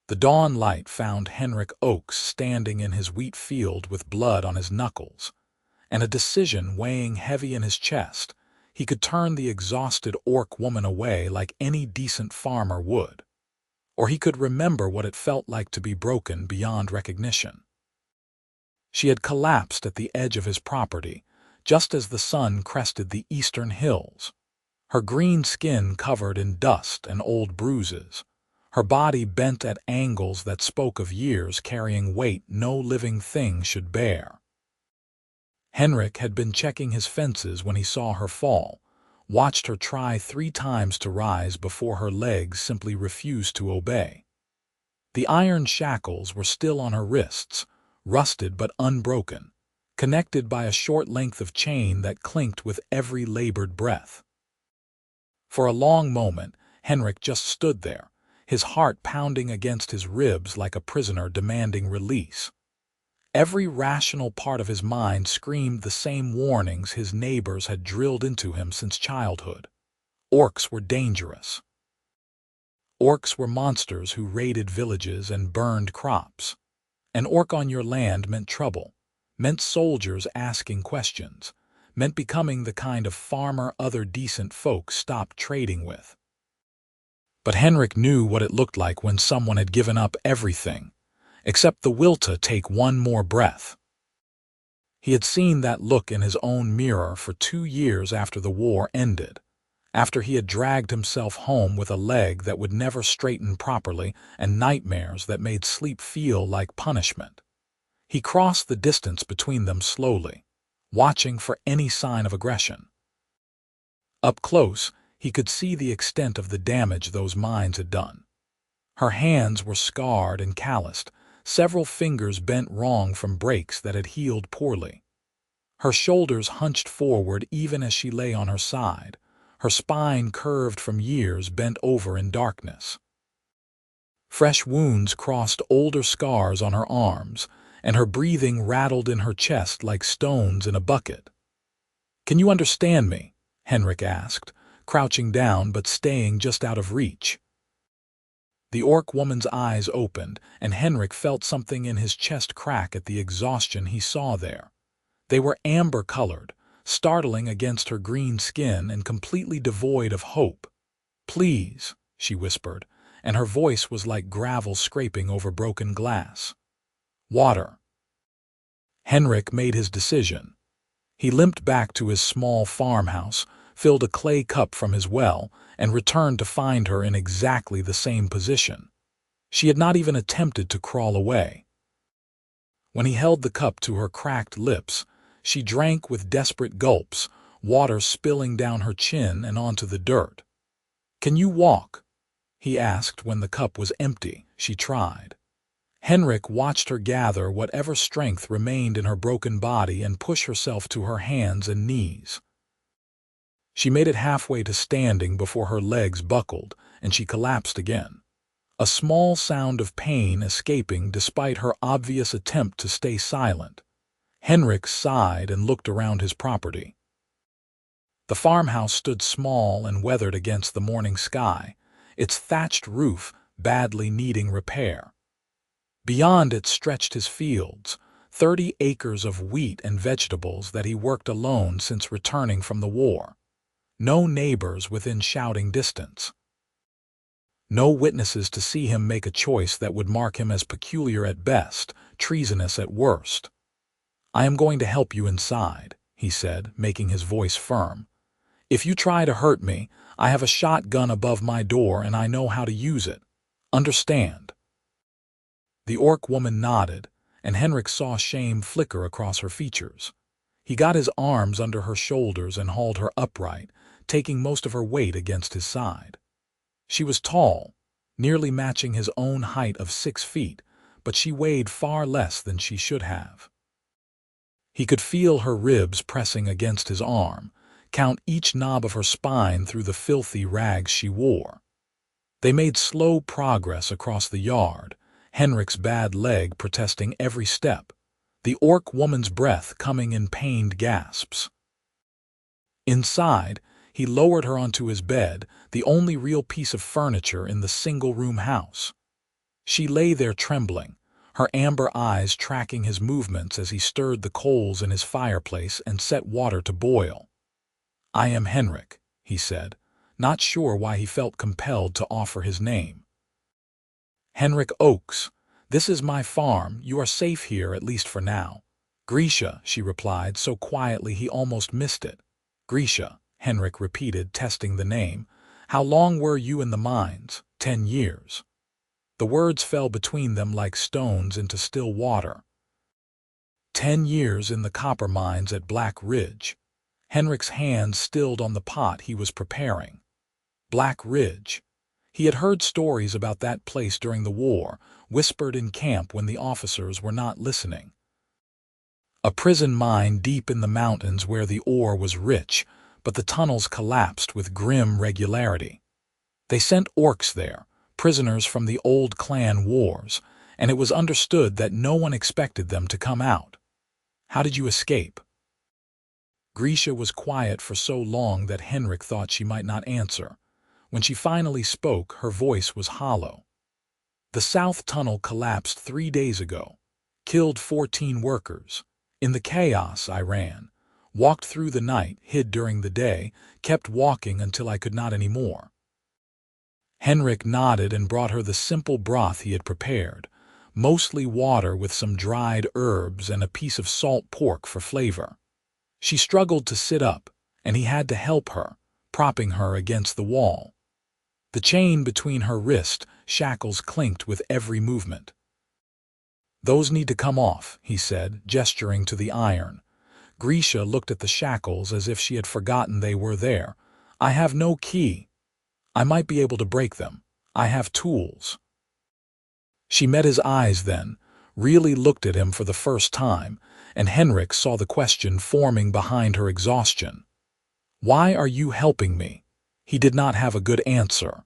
The dawn light found Henrik Oakes standing in his wheat field with blood on his knuckles, and a decision weighing heavy in his chest. He could turn the exhausted orc woman away like any decent farmer would, or he could remember what it felt like to be broken beyond recognition. She had collapsed at the edge of his property, just as the sun crested the eastern hills, her green skin covered in dust and old bruises, her body bent at angles that spoke of years carrying weight no living thing should bear. Henrik had been checking his fences when he saw her fall, watched her try 3 times to rise before her legs simply refused to obey. The iron shackles were still on her wrists, rusted but unbroken, connected by a short length of chain that clinked with every labored breath. For a long moment, Henrik just stood there, his heart pounding against his ribs like a prisoner demanding release. Every rational part of his mind screamed the same warnings his neighbors had drilled into him since childhood. Orcs were dangerous. Orcs were monsters who raided villages and burned crops. An orc on your land meant trouble, meant soldiers asking questions, meant becoming the kind of farmer other decent folk stopped trading with. But Henrik knew what it looked like when someone had given up everything, except the will to take one more breath. He had seen that look in his own mirror for 2 years after the war ended, after he had dragged himself home with a leg that would never straighten properly and nightmares that made sleep feel like punishment. He crossed the distance between them slowly, watching for any sign of aggression. Up close, he could see the extent of the damage those mines had done. Her hands were scarred and calloused, several fingers bent wrong from breaks that had healed poorly. Her shoulders hunched forward even as she lay on her side, her spine curved from years bent over in darkness. Fresh wounds crossed older scars on her arms, and her breathing rattled in her chest like stones in a bucket. "Can you understand me?" Henrik asked, crouching down but staying just out of reach. The orc woman's eyes opened, and Henrik felt something in his chest crack at the exhaustion he saw there. They were amber-colored, startling against her green skin and completely devoid of hope. "Please," she whispered, and her voice was like gravel scraping over broken glass. "Water." Henrik made his decision. He limped back to his small farmhouse, filled a clay cup from his well, and returned to find her in exactly the same position. She had not even attempted to crawl away. When he held the cup to her cracked lips, she drank with desperate gulps, water spilling down her chin and onto the dirt. "Can you walk?" he asked when the cup was empty. She tried. Henrik watched her gather whatever strength remained in her broken body and push herself to her hands and knees. She made it halfway to standing before her legs buckled, and she collapsed again, a small sound of pain escaping despite her obvious attempt to stay silent. Henrik sighed and looked around his property. The farmhouse stood small and weathered against the morning sky, its thatched roof badly needing repair. Beyond it stretched his fields, 30 acres of wheat and vegetables that he worked alone since returning from the war. No neighbors within shouting distance. No witnesses to see him make a choice that would mark him as peculiar at best, treasonous at worst. "I am going to help you inside," he said, making his voice firm. "If you try to hurt me, I have a shotgun above my door and I know how to use it. Understand?" The orc woman nodded, and Henrik saw shame flicker across her features. He got his arms under her shoulders and hauled her upright, taking most of her weight against his side. She was tall, nearly matching his own height of 6 feet, but she weighed far less than she should have. He could feel her ribs pressing against his arm, count each knob of her spine through the filthy rags she wore. They made slow progress across the yard, Henrik's bad leg protesting every step, the orc woman's breath coming in pained gasps. Inside, he lowered her onto his bed, the only real piece of furniture in the single-room house. She She lay there trembling, her amber eyes tracking his movements as he stirred the coals in his fireplace and set water to boil. "I am Henrik," he said, not sure why he felt compelled to offer his name. "Henrik Oakes. This is my farm. You are safe here, at least for now." "Grisha," she replied, so quietly he almost missed it. "Grisha," Henrik repeated, testing the name. "How long were you in the mines?" 10 years. The words fell between them like stones into still water. 10 years in the copper mines at Black Ridge. Henrik's hand stilled on the pot he was preparing. Black Ridge. He had heard stories about that place during the war, whispered in camp when the officers were not listening. A prison mine deep in the mountains where the ore was rich, but the tunnels collapsed with grim regularity. They sent orcs there, prisoners from the old clan wars, and it was understood that no one expected them to come out. "How did you escape?" Grisha was quiet for so long that Henrik thought she might not answer. When she finally spoke, her voice was hollow. "The south tunnel collapsed 3 days ago. Killed 14 workers. In the chaos, I ran. Walked through the night, hid during the day, kept walking until I could not anymore." Henrik nodded and brought her the simple broth he had prepared, mostly water with some dried herbs and a piece of salt pork for flavor. She struggled to sit up, and he had to help her, propping her against the wall. The chain between her wrist shackles clinked with every movement. "Those need to come off," he said, gesturing to the iron. Grisha looked at the shackles as if she had forgotten they were there. "I have no key. I might be able to break them. I have tools." She met his eyes then, really looked at him for the first time, and Henrik saw the question forming behind her exhaustion. "Why are you helping me?" He did not have a good answer.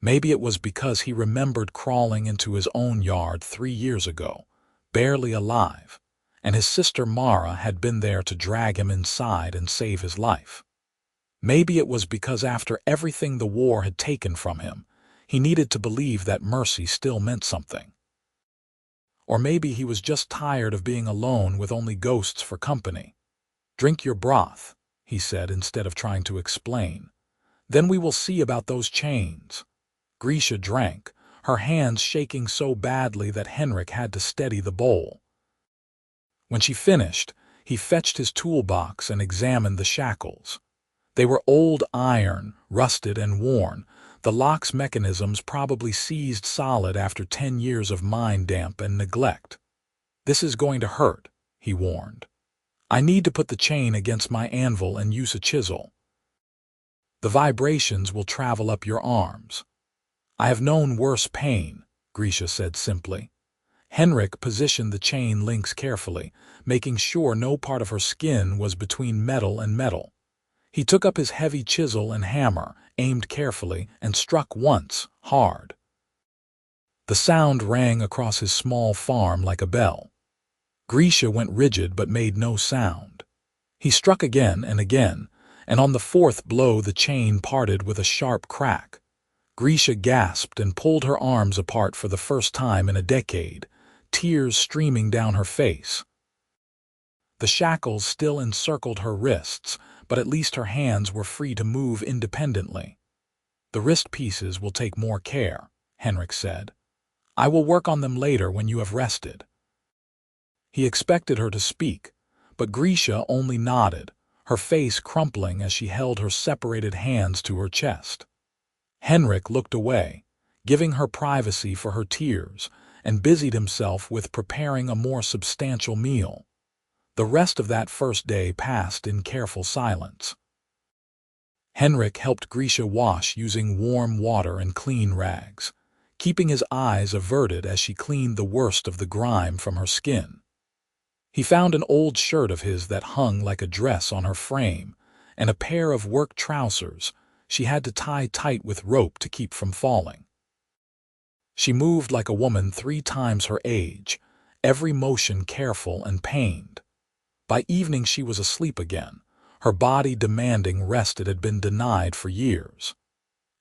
Maybe it was because he remembered crawling into his own yard 3 years ago, barely alive, and his sister Mara had been there to drag him inside and save his life. Maybe it was because after everything the war had taken from him, he needed to believe that mercy still meant something. Or maybe he was just tired of being alone with only ghosts for company. "Drink your broth," he said instead of trying to explain. "Then we will see about those chains." Grisha drank, her hands shaking so badly that Henrik had to steady the bowl. When she finished, he fetched his toolbox and examined the shackles. They were old iron, rusted and worn, the lock's mechanisms probably seized solid after 10 years of mine damp and neglect. "This is going to hurt," he warned. "I need to put the chain against my anvil and use a chisel. The vibrations will travel up your arms." "I have known worse pain," Grisha said simply. Henrik positioned the chain links carefully, making sure no part of her skin was between metal and metal. He took up his heavy chisel and hammer, aimed carefully, and struck once, hard. The sound rang across his small farm like a bell. Grisha went rigid but made no sound. He struck again, and on the 4th blow the chain parted with a sharp crack. Grisha gasped and pulled her arms apart for the first time in a decade, tears streaming down her face. The shackles still encircled her wrists, but at least her hands were free to move independently. "The wrist pieces will take more care," Henrik said. "I will work on them later when you have rested." He expected her to speak, but Grisha only nodded, her face crumpling as she held her separated hands to her chest. Henrik looked away, giving her privacy for her tears, and busied himself with preparing a more substantial meal. The rest of that first day passed in careful silence. Henrik helped Grisha wash using warm water and clean rags, keeping his eyes averted as she cleaned the worst of the grime from her skin. He found an old shirt of his that hung like a dress on her frame, and a pair of work trousers she had to tie tight with rope to keep from falling. She moved like a woman 3 times her age, every motion careful and pained. By evening she was asleep again, her body demanding rest it had been denied for years.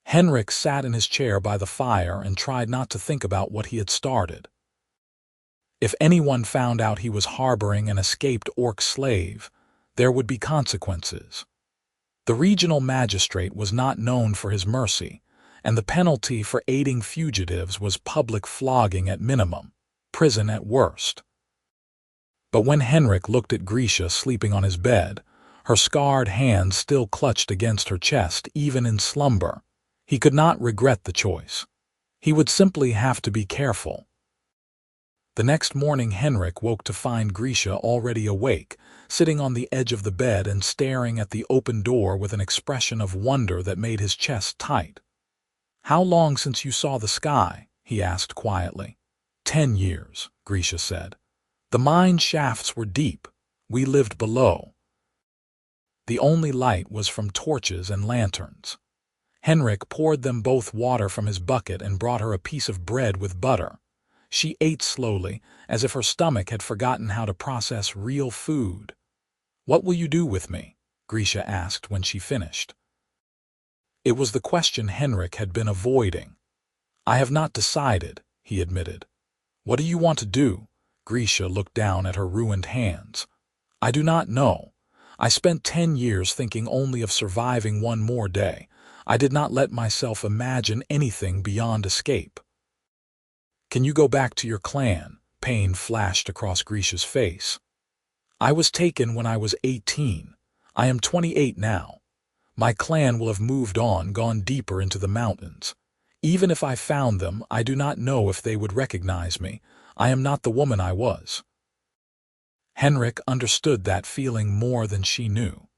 Henrik sat in his chair by the fire and tried not to think about what he had started. If anyone found out he was harboring an escaped orc slave, there would be consequences. The regional magistrate was not known for his mercy, and the penalty for aiding fugitives was public flogging at minimum, prison at worst. But when Henrik looked at Grisha sleeping on his bed, her scarred hands still clutched against her chest even in slumber, he could not regret the choice. He would simply have to be careful. The next morning Henrik woke to find Grisha already awake, sitting on the edge of the bed and staring at the open door with an expression of wonder that made his chest tight. "How long since you saw the sky?" he asked quietly. 10 years, Grisha said. "The mine shafts were deep. We lived below. The only light was from torches and lanterns." Henrik poured them both water from his bucket and brought her a piece of bread with butter. She ate slowly, as if her stomach had forgotten how to process real food. "What will you do with me?" Grisha asked when she finished. It was the question Henrik had been avoiding. "I have not decided," he admitted. "What do you want to do?" Grisha looked down at her ruined hands. "I do not know. I spent 10 years thinking only of surviving one more day. I did not let myself imagine anything beyond escape." "Can you go back to your clan?" Pain flashed across Grisha's face. "I was taken when I was 18. I am 28 now. My clan will have moved on, gone deeper into the mountains. Even if I found them, I do not know if they would recognize me. I am not the woman I was." Henrik understood that feeling more than she knew.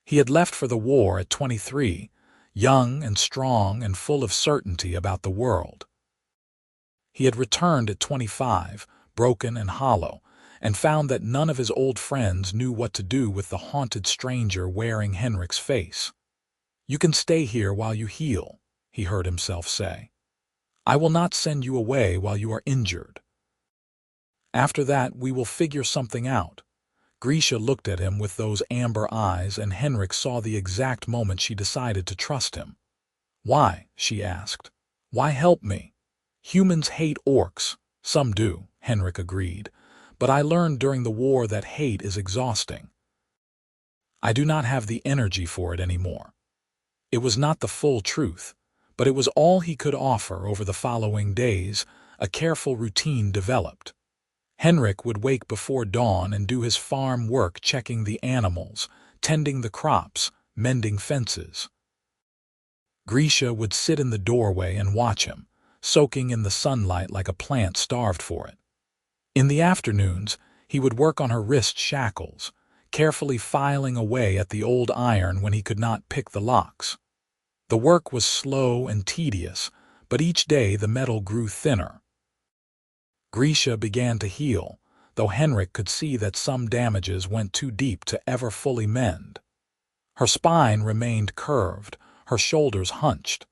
He had left for the war at 23, young and strong and full of certainty about the world. He had returned at 25, broken and hollow, and found that none of his old friends knew what to do with the haunted stranger wearing Henrik's face. "You can stay here while you heal," he heard himself say. "I will not send you away while you are injured. After that, we will figure something out." Grisha looked at him with those amber eyes, and Henrik saw the exact moment she decided to trust him. "Why?" she asked. "Why help me? Humans hate orcs." "Some do," Henrik agreed, "but I learned during the war that hate is exhausting. I do not have the energy for it anymore." It was not the full truth, but it was all he could offer. Over the following days, a careful routine developed. Henrik would wake before dawn and do his farm work, checking the animals, tending the crops, mending fences. Grisha would sit in the doorway and watch him, soaking in the sunlight like a plant starved for it. In the afternoons, he would work on her wrist shackles, carefully filing away at the old iron when he could not pick the locks. The work was slow and tedious, but each day the metal grew thinner. Grisha began to heal, though Henrik could see that some damages went too deep to ever fully mend. Her spine remained curved, her shoulders hunched.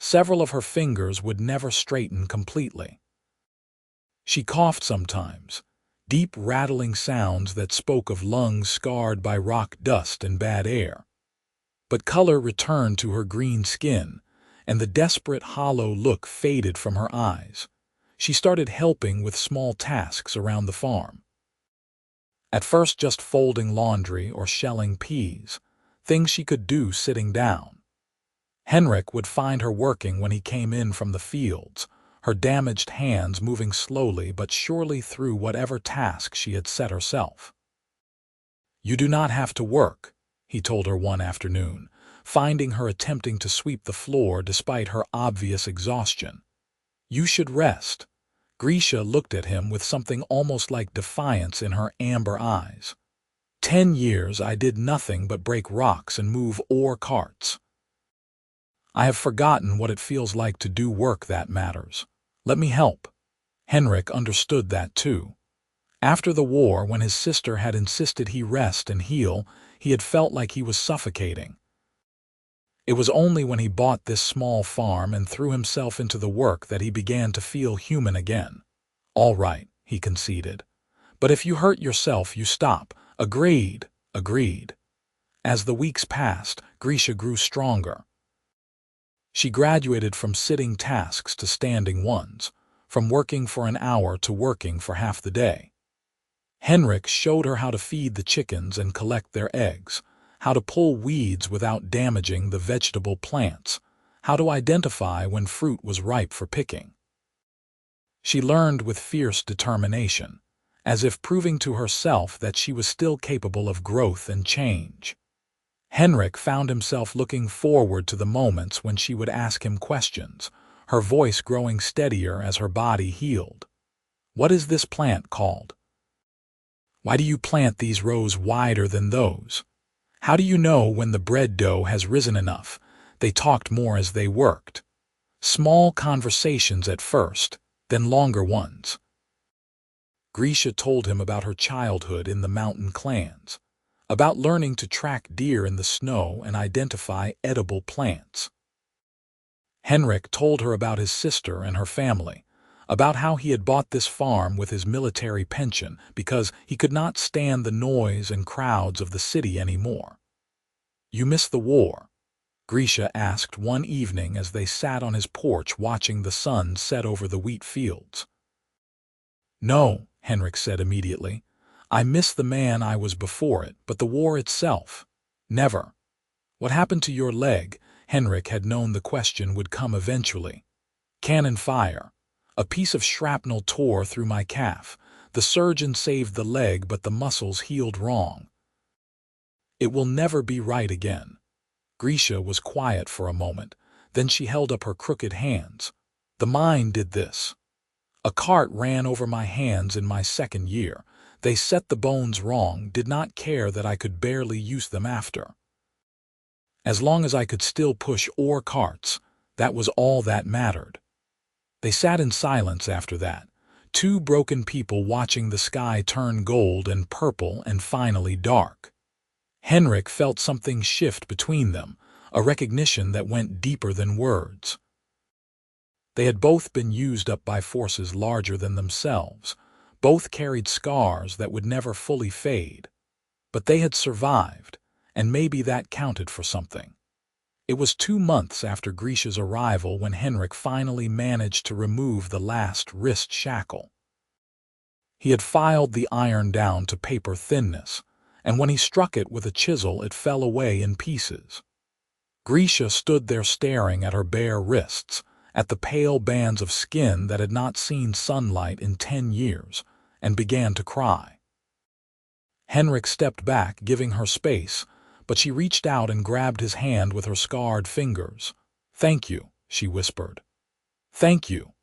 Several of her fingers would never straighten completely. She coughed sometimes, deep rattling sounds that spoke of lungs scarred by rock dust and bad air. But color returned to her green skin, and the desperate hollow look faded from her eyes. She started helping with small tasks around the farm. At first just folding laundry or shelling peas, things she could do sitting down. Henrik would find her working when he came in from the fields, her damaged hands moving slowly but surely through whatever task she had set herself. "You do not have to work," he told her one afternoon, finding her attempting to sweep the floor despite her obvious exhaustion. "You should rest." Grisha looked at him with something almost like defiance in her amber eyes. 10 years I did nothing but break rocks and move ore carts. I have forgotten what it feels like to do work that matters. Let me help." Henrik understood that too. After the war, when his sister had insisted he rest and heal, he had felt like he was suffocating. It was only when he bought this small farm and threw himself into the work that he began to feel human again. "All right," he conceded. "But if you hurt yourself, you stop." "Agreed, agreed." As the weeks passed, Grisha grew stronger. She graduated from sitting tasks to standing ones, from working for an hour to working for half the day. Henrik showed her how to feed the chickens and collect their eggs, how to pull weeds without damaging the vegetable plants, how to identify when fruit was ripe for picking. She learned with fierce determination, as if proving to herself that she was still capable of growth and change. Henrik found himself looking forward to the moments when she would ask him questions, her voice growing steadier as her body healed. "What is this plant called? Why do you plant these rows wider than those? How do you know when the bread dough has risen enough?" They talked more as they worked. Small conversations at first, then longer ones. Grisha told him about her childhood in the mountain clans, about learning to track deer in the snow and identify edible plants. Henrik told her about his sister and her family, about how he had bought this farm with his military pension because he could not stand the noise and crowds of the city anymore. "You miss the war?" Grisha asked one evening as they sat on his porch watching the sun set over the wheat fields. "No," Henrik said immediately. "I miss the man I was before it, but the war itself, never." "What happened to your leg?" Henrik had known the question would come eventually. "Cannon fire. A piece of shrapnel tore through my calf. The surgeon saved the leg, but the muscles healed wrong. It will never be right again." Grisha was quiet for a moment, then she held up her crooked hands. "The mine did this. A cart ran over my hands in my second year. They set the bones wrong, did not care that I could barely use them after. As long as I could still push ore carts, that was all that mattered." They sat in silence after that, two broken people watching the sky turn gold and purple and finally dark. Henrik felt something shift between them, a recognition that went deeper than words. They had both been used up by forces larger than themselves. Both carried scars that would never fully fade. But they had survived, and maybe that counted for something. It was 2 months after Grisha's arrival when Henrik finally managed to remove the last wrist shackle. He had filed the iron down to paper thinness, and when he struck it with a chisel it fell away in pieces. Grisha stood there staring at her bare wrists, at the pale bands of skin that had not seen sunlight in 10 years, and began to cry. Henrik stepped back, giving her space, but she reached out and grabbed his hand with her scarred fingers. "Thank you," she whispered. "Thank you."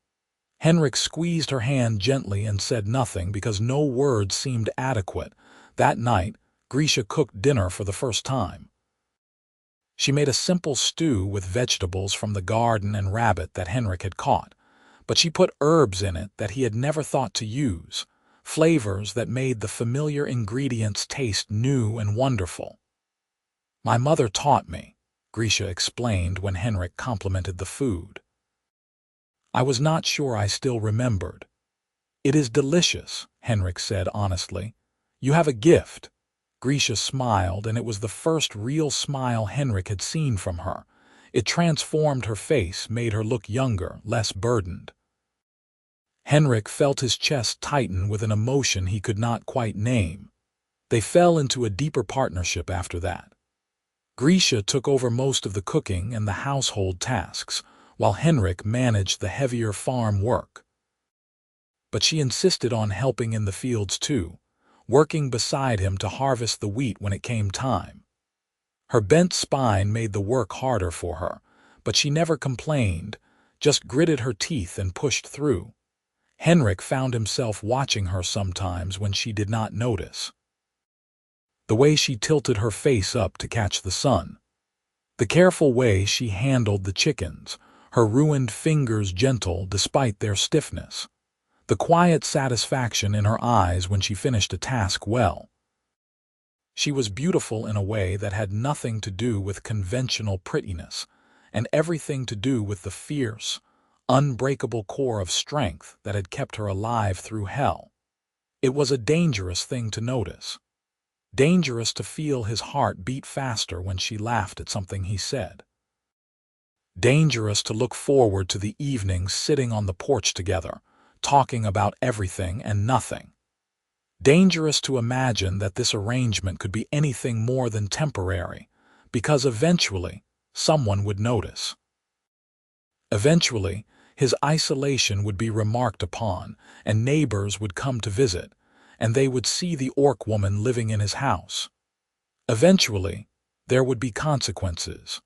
Henrik squeezed her hand gently and said nothing because no words seemed adequate. That night, Grisha cooked dinner for the first time. She made a simple stew with vegetables from the garden and rabbit that Henrik had caught, but she put herbs in it that he had never thought to use, flavors that made the familiar ingredients taste new and wonderful. "My mother taught me," Grisha explained when Henrik complimented the food. "I was not sure I still remembered." "It is delicious," Henrik said honestly. "You have a gift." Grisha smiled, and it was the first real smile Henrik had seen from her. It transformed her face, made her look younger, less burdened. Henrik felt his chest tighten with an emotion he could not quite name. They fell into a deeper partnership after that. Grisha took over most of the cooking and the household tasks, while Henrik managed the heavier farm work. But she insisted on helping in the fields too, working beside him to harvest the wheat when it came time. Her bent spine made the work harder for her, but she never complained, just gritted her teeth and pushed through. Henrik found himself watching her sometimes when she did not notice. The way she tilted her face up to catch the sun. The careful way she handled the chickens, her ruined fingers gentle despite their stiffness. The quiet satisfaction in her eyes when she finished a task well. She was beautiful in a way that had nothing to do with conventional prettiness, and everything to do with the fierce, unbreakable core of strength that had kept her alive through hell. It was a dangerous thing to notice. Dangerous to feel his heart beat faster when she laughed at something he said. Dangerous to look forward to the evenings sitting on the porch together, talking about everything and nothing. Dangerous to imagine that this arrangement could be anything more than temporary, because eventually someone would notice. Eventually, his isolation would be remarked upon, and neighbors would come to visit, and they would see the orc woman living in his house. Eventually, there would be consequences.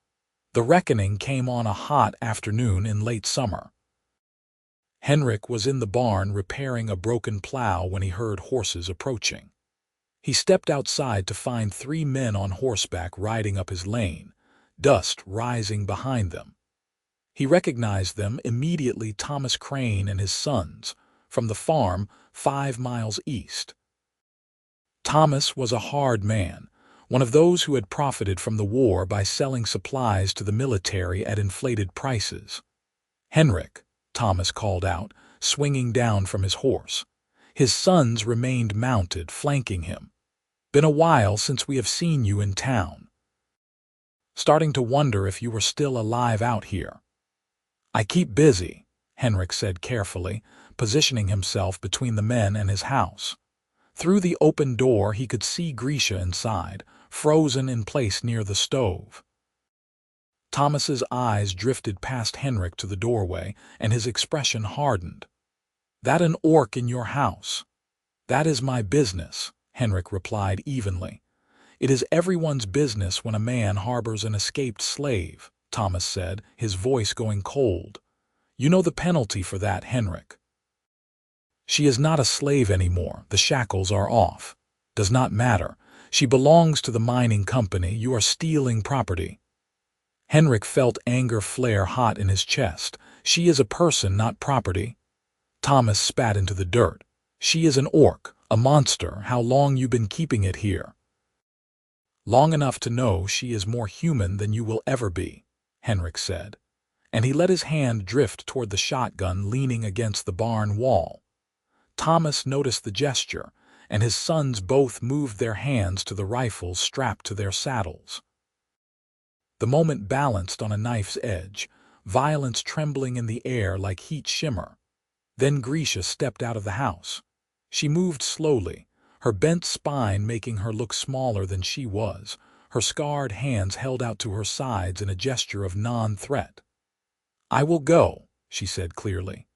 The reckoning came on a hot afternoon in late summer. Henrik was in the barn repairing a broken plow when he heard horses approaching. He stepped outside to find 3 men on horseback riding up his lane, dust rising behind them. He recognized them immediately: Thomas Crane and his sons, from the farm 5 miles east. Thomas was a hard man, one of those who had profited from the war by selling supplies to the military at inflated prices. "Henrik," Thomas called out, swinging down from his horse. His sons remained mounted, flanking him. "Been a while since we have seen you in town. Starting to wonder if you were still alive out here." "I keep busy," Henrik said carefully, positioning himself between the men and his house. Through the open door he could see Grisha inside, frozen in place near the stove. Thomas's eyes drifted past Henrik to the doorway, and his expression hardened. "That an orc in your house?" "That is my business," Henrik replied evenly. "It is everyone's business when a man harbors an escaped slave," Thomas said, his voice going cold. "You know the penalty for that, Henrik." "She is not a slave anymore. The shackles are off." "Does not matter. She belongs to the mining company. You are stealing property." Henrik felt anger flare hot in his chest. "She is a person, not property." Thomas spat into the dirt. "She is an orc, a monster. How long you been keeping it here?" "Long enough to know she is more human than you will ever be," Henrik said, and he let his hand drift toward the shotgun leaning against the barn wall. Thomas noticed the gesture, and his sons both moved their hands to the rifles strapped to their saddles. The moment balanced on a knife's edge, violence trembling in the air like heat shimmer. Then Grisha stepped out of the house. She moved slowly, her bent spine making her look smaller than she was, her scarred hands held out to her sides in a gesture of non-threat. "I will go," she said clearly.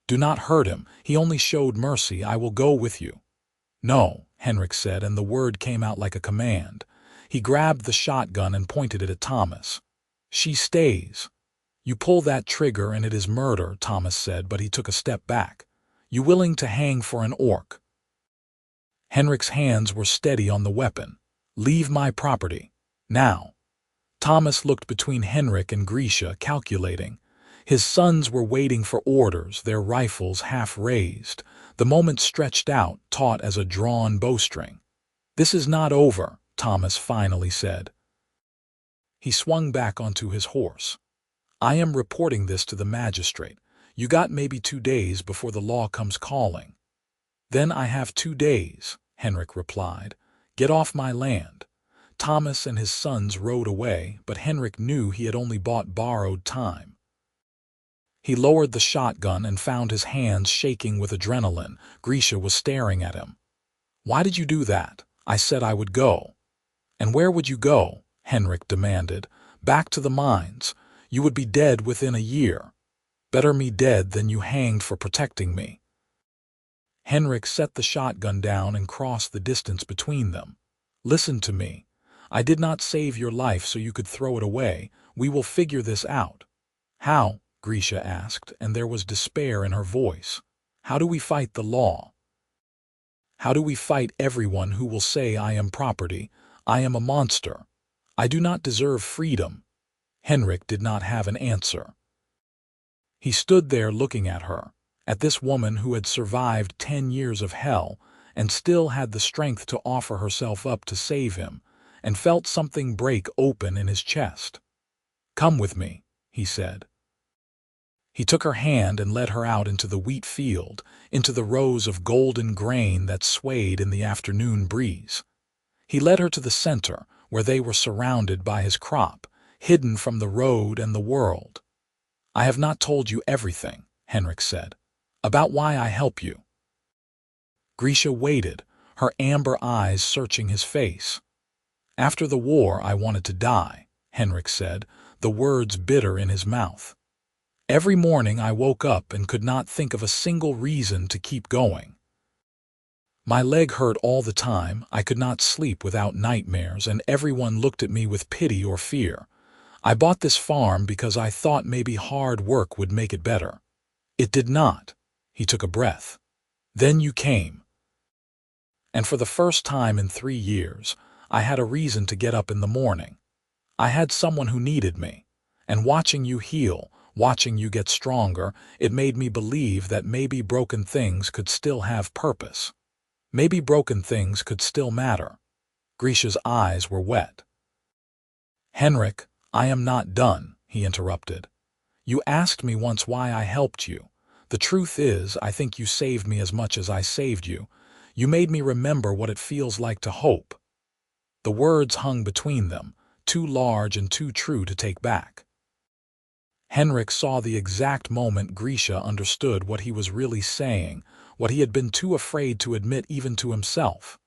"Do not hurt him. He only showed mercy. I will go with you." "No," Henrik said, and the word came out like a command. He grabbed the shotgun and pointed it at Thomas. "She stays." "You pull that trigger and it is murder," Thomas said, but he took a step back. "You willing to hang for an orc?" Henrik's hands were steady on the weapon. "Leave my property. Now." Thomas looked between Henrik and Grisha, calculating. His sons were waiting for orders, their rifles half raised, the moment stretched out, taut as a drawn bowstring. "This is not over," Thomas finally said. He swung back onto his horse. "I am reporting this to the magistrate. You got maybe 2 days before the law comes calling." "Then I have 2 days," Henrik replied. "Get off my land." Thomas and his sons rode away, but Henrik knew he had only bought borrowed time. He lowered the shotgun and found his hands shaking with adrenaline. Grisha was staring at him. "Why did you do that?" "I said I would go." "And where would you go?" Henrik demanded. "Back to the mines. You would be dead within a year. Better me dead than you hanged for protecting me." Henrik set the shotgun down and crossed the distance between them. "Listen to me. I did not save your life so you could throw it away. We will figure this out." "How?" Grisha asked, and there was despair in her voice. "How do we fight the law? How do we fight everyone who will say I am property, I am a monster? I do not deserve freedom." Henrik did not have an answer. He stood there looking at her, at this woman who had survived 10 years of hell and still had the strength to offer herself up to save him, and felt something break open in his chest. "Come with me," he said. He took her hand and led her out into the wheat field, into the rows of golden grain that swayed in the afternoon breeze. He led her to the center, where they were surrounded by his crop, hidden from the road and the world. "I have not told you everything," Henrik said, "about why I help you." Grisha waited, her amber eyes searching his face. "After the war, I wanted to die," Henrik said, the words bitter in his mouth. "Every morning I woke up and could not think of a single reason to keep going. My leg hurt all the time, I could not sleep without nightmares, and everyone looked at me with pity or fear. I bought this farm because I thought maybe hard work would make it better. It did not." He took a breath. "Then you came. And for the first time in 3 years, I had a reason to get up in the morning. I had someone who needed me. And watching you heal, watching you get stronger, it made me believe that maybe broken things could still have purpose. Maybe broken things could still matter." Grisha's eyes were wet. "Henrik, I am not done," he interrupted. "You asked me once why I helped you. The truth is, I think you saved me as much as I saved you. You made me remember what it feels like to hope." The words hung between them, too large and too true to take back. Henrik saw the exact moment Grisha understood what he was really saying, what he had been too afraid to admit even to himself.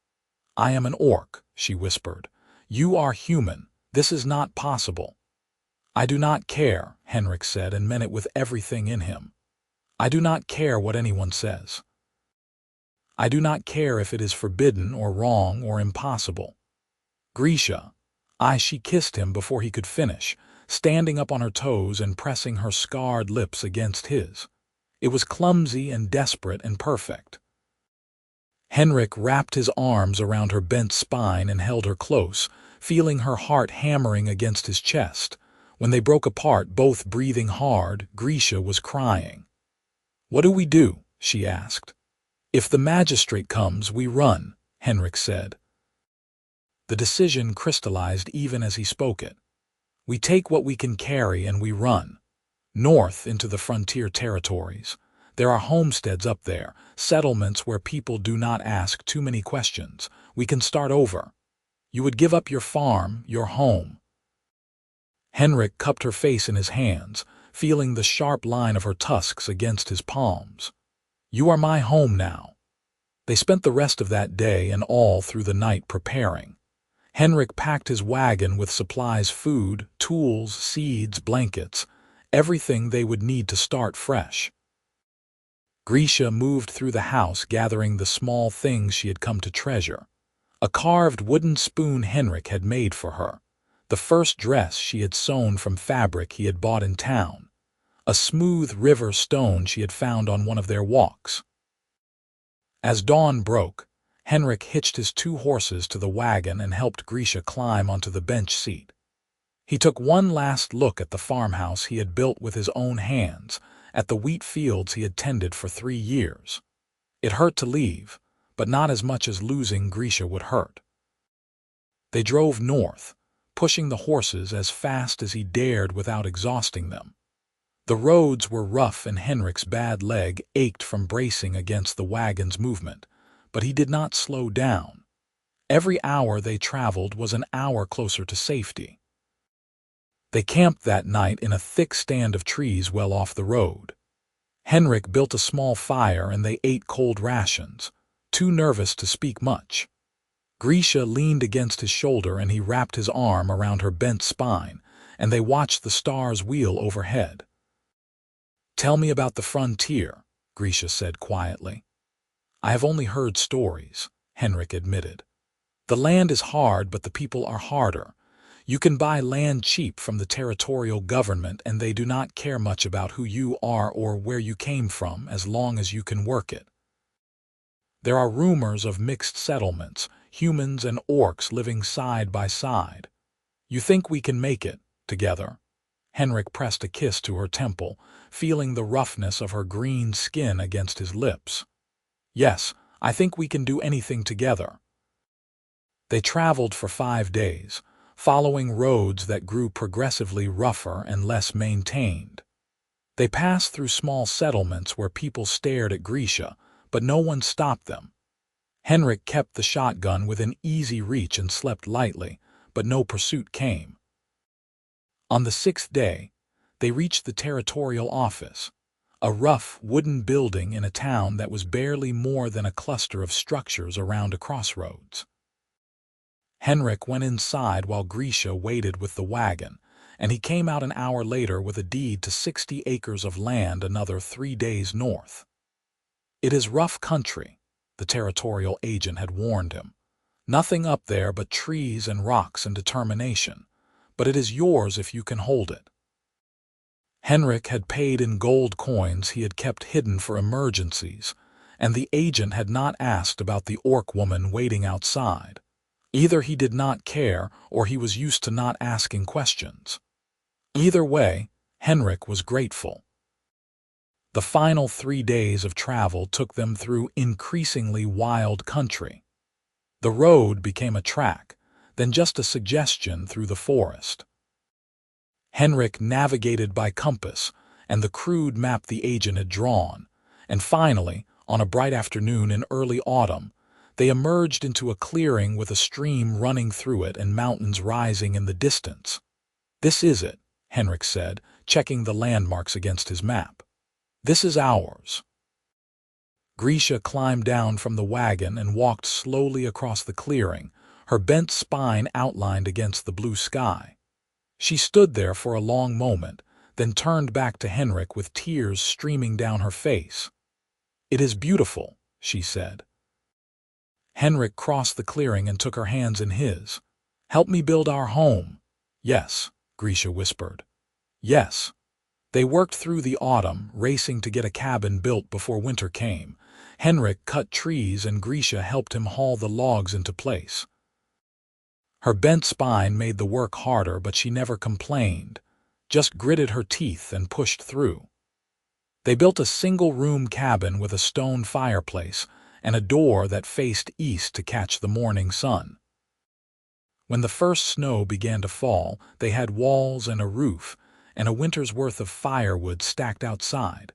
"I am an orc," she whispered. "You are human. This is not possible." "I do not care," Henrik said, and meant it with everything in him. "I do not care what anyone says. I do not care if it is forbidden or wrong or impossible." "Grisha." She kissed him before he could finish, standing up on her toes and pressing her scarred lips against his. It was clumsy and desperate and perfect. Henrik wrapped his arms around her bent spine and held her close, feeling her heart hammering against his chest. When they broke apart, both breathing hard, Grisha was crying. "What do we do?" she asked. "If the magistrate comes, we run," Henrik said. The decision crystallized even as he spoke it. "We take what we can carry and we run. North into the frontier territories. There are homesteads up there, settlements where people do not ask too many questions. We can start over. You would give up your farm, your home." Henrik cupped her face in his hands, feeling the sharp line of her tusks against his palms. "You are my home now." They spent the rest of that day and all through the night preparing. Henrik packed his wagon with supplies, food, tools, seeds, blankets, everything they would need to start fresh. Grisha moved through the house gathering the small things she had come to treasure. A carved wooden spoon Henrik had made for her. The first dress she had sewn from fabric he had bought in town. A smooth river stone she had found on one of their walks. As dawn broke, Henrik hitched his 2 horses to the wagon and helped Grisha climb onto the bench seat. He took one last look at the farmhouse he had built with his own hands, at the wheat fields he had tended for 3 years. It hurt to leave, but not as much as losing Grisha would hurt. They drove north, pushing the horses as fast as he dared without exhausting them. The roads were rough and Henrik's bad leg ached from bracing against the wagon's movement, but he did not slow down. Every hour they traveled was an hour closer to safety. They camped that night in a thick stand of trees well off the road. Henrik built a small fire and they ate cold rations, too nervous to speak much. Grisha leaned against his shoulder and he wrapped his arm around her bent spine, and they watched the stars wheel overhead. "Tell me about the frontier," Grisha said quietly. "I have only heard stories," Henrik admitted. "The land is hard, but the people are harder. You can buy land cheap from the territorial government and they do not care much about who you are or where you came from as long as you can work it. There are rumors of mixed settlements, humans and orcs living side by side. You think we can make it, together?" Henrik pressed a kiss to her temple, feeling the roughness of her green skin against his lips. "Yes, I think we can do anything together." They traveled for 5 days, following roads that grew progressively rougher and less maintained. They passed through small settlements where people stared at Grisha, but no one stopped them. Henrik kept the shotgun within easy reach and slept lightly, but no pursuit came. On the sixth day, they reached the territorial office, a rough wooden building in a town that was barely more than a cluster of structures around a crossroads. Henrik went inside while Grisha waited with the wagon, and he came out an hour later with a deed to 60 acres of land another 3 days north. "It is rough country," the territorial agent had warned him. "Nothing up there but trees and rocks and determination, but it is yours if you can hold it." Henrik had paid in gold coins he had kept hidden for emergencies, and the agent had not asked about the orc woman waiting outside. Either he did not care or he was used to not asking questions. Either way, Henrik was grateful. The final 3 days of travel took them through increasingly wild country. The road became a track, then just a suggestion through the forest. Henrik navigated by compass and the crude map the agent had drawn, and finally, on a bright afternoon in early autumn, they emerged into a clearing with a stream running through it and mountains rising in the distance. "This is it," Henrik said, checking the landmarks against his map. "This is ours." Grisha climbed down from the wagon and walked slowly across the clearing, her bent spine outlined against the blue sky. She stood there for a long moment, then turned back to Henrik with tears streaming down her face. "It is beautiful," she said. Henrik crossed the clearing and took her hands in his. "Help me build our home." "Yes," Grisha whispered. "Yes." They worked through the autumn, racing to get a cabin built before winter came. Henrik cut trees and Grisha helped him haul the logs into place. Her bent spine made the work harder, but she never complained, just gritted her teeth and pushed through. They built a single-room cabin with a stone fireplace and a door that faced east to catch the morning sun. When the first snow began to fall, they had walls and a roof, and a winter's worth of firewood stacked outside.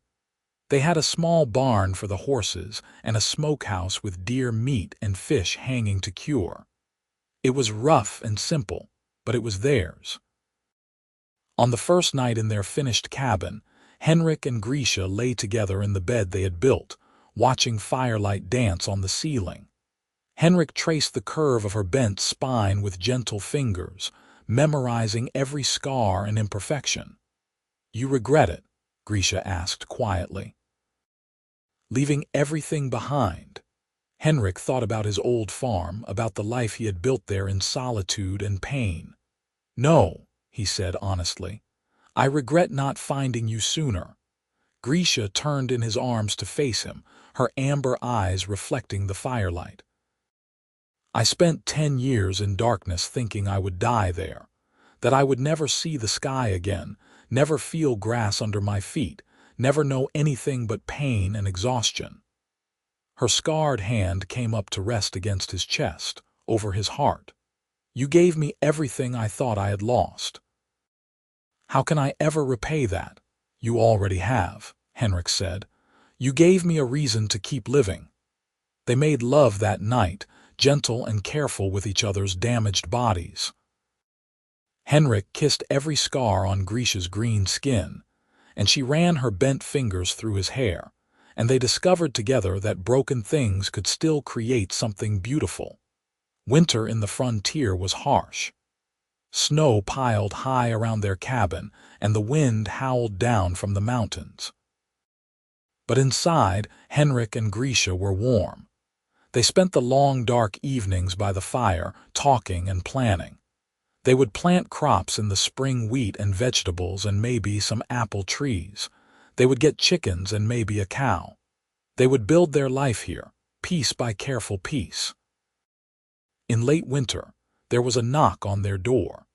They had a small barn for the horses and a smokehouse with deer meat and fish hanging to cure. It was rough and simple, but it was theirs. On the first night in their finished cabin, Henrik and Grisha lay together in the bed they had built, watching firelight dance on the ceiling. Henrik traced the curve of her bent spine with gentle fingers, memorizing every scar and imperfection. "You regret it?" Grisha asked quietly. "Leaving everything behind." Henrik thought about his old farm, about the life he had built there in solitude and pain. "No," he said honestly. "I regret not finding you sooner." Grisha turned in his arms to face him, her amber eyes reflecting the firelight. "I spent 10 years in darkness thinking I would die there, that I would never see the sky again, never feel grass under my feet, never know anything but pain and exhaustion." Her scarred hand came up to rest against his chest, over his heart. "You gave me everything I thought I had lost." "How can I ever repay that?" "You already have," Henrik said. "You gave me a reason to keep living." They made love that night, gentle and careful with each other's damaged bodies. Henrik kissed every scar on Grisha's green skin, and she ran her bent fingers through his hair, and they discovered together that broken things could still create something beautiful. Winter in the frontier was harsh. Snow piled high around their cabin, and the wind howled down from the mountains. But inside, Henrik and Grisha were warm. They spent the long dark evenings by the fire, talking and planning. They would plant crops in the spring, wheat and vegetables and maybe some apple trees. They would get chickens and maybe a cow. They would build their life here, piece by careful piece. In late winter, there was a knock on their door.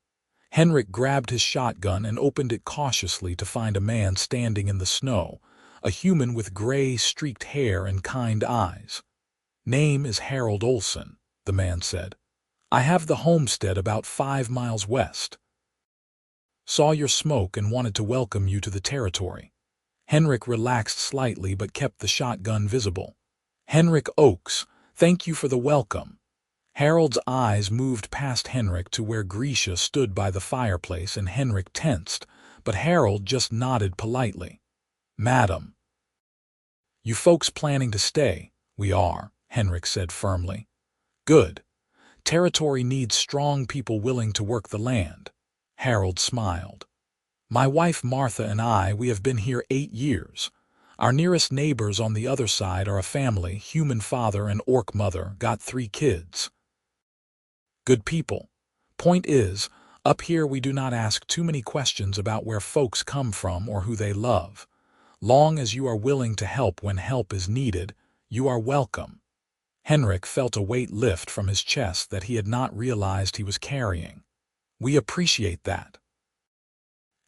Henrik grabbed his shotgun and opened it cautiously to find a man standing in the snow, a human with gray, streaked hair and kind eyes. "Name is Harold Olsen," the man said. "I have the homestead about 5 miles west. Saw your smoke and wanted to welcome you to the territory." Henrik relaxed slightly but kept the shotgun visible. "Henrik Oakes, thank you for the welcome." Harold's eyes moved past Henrik to where Grisha stood by the fireplace, and Henrik tensed, but Harold just nodded politely. "Madam." "You folks planning to stay?" "We are," Henrik said firmly. "Good. Territory needs strong people willing to work the land." Harold smiled. "My wife Martha and we have been here 8 years. Our nearest neighbors on the other side are a family, human father and orc mother, got 3 kids. Good people. Point is, up here we do not ask too many questions about where folks come from or who they love. Long as you are willing to help when help is needed, you are welcome." Henrik felt a weight lift from his chest that he had not realized he was carrying. "We appreciate that."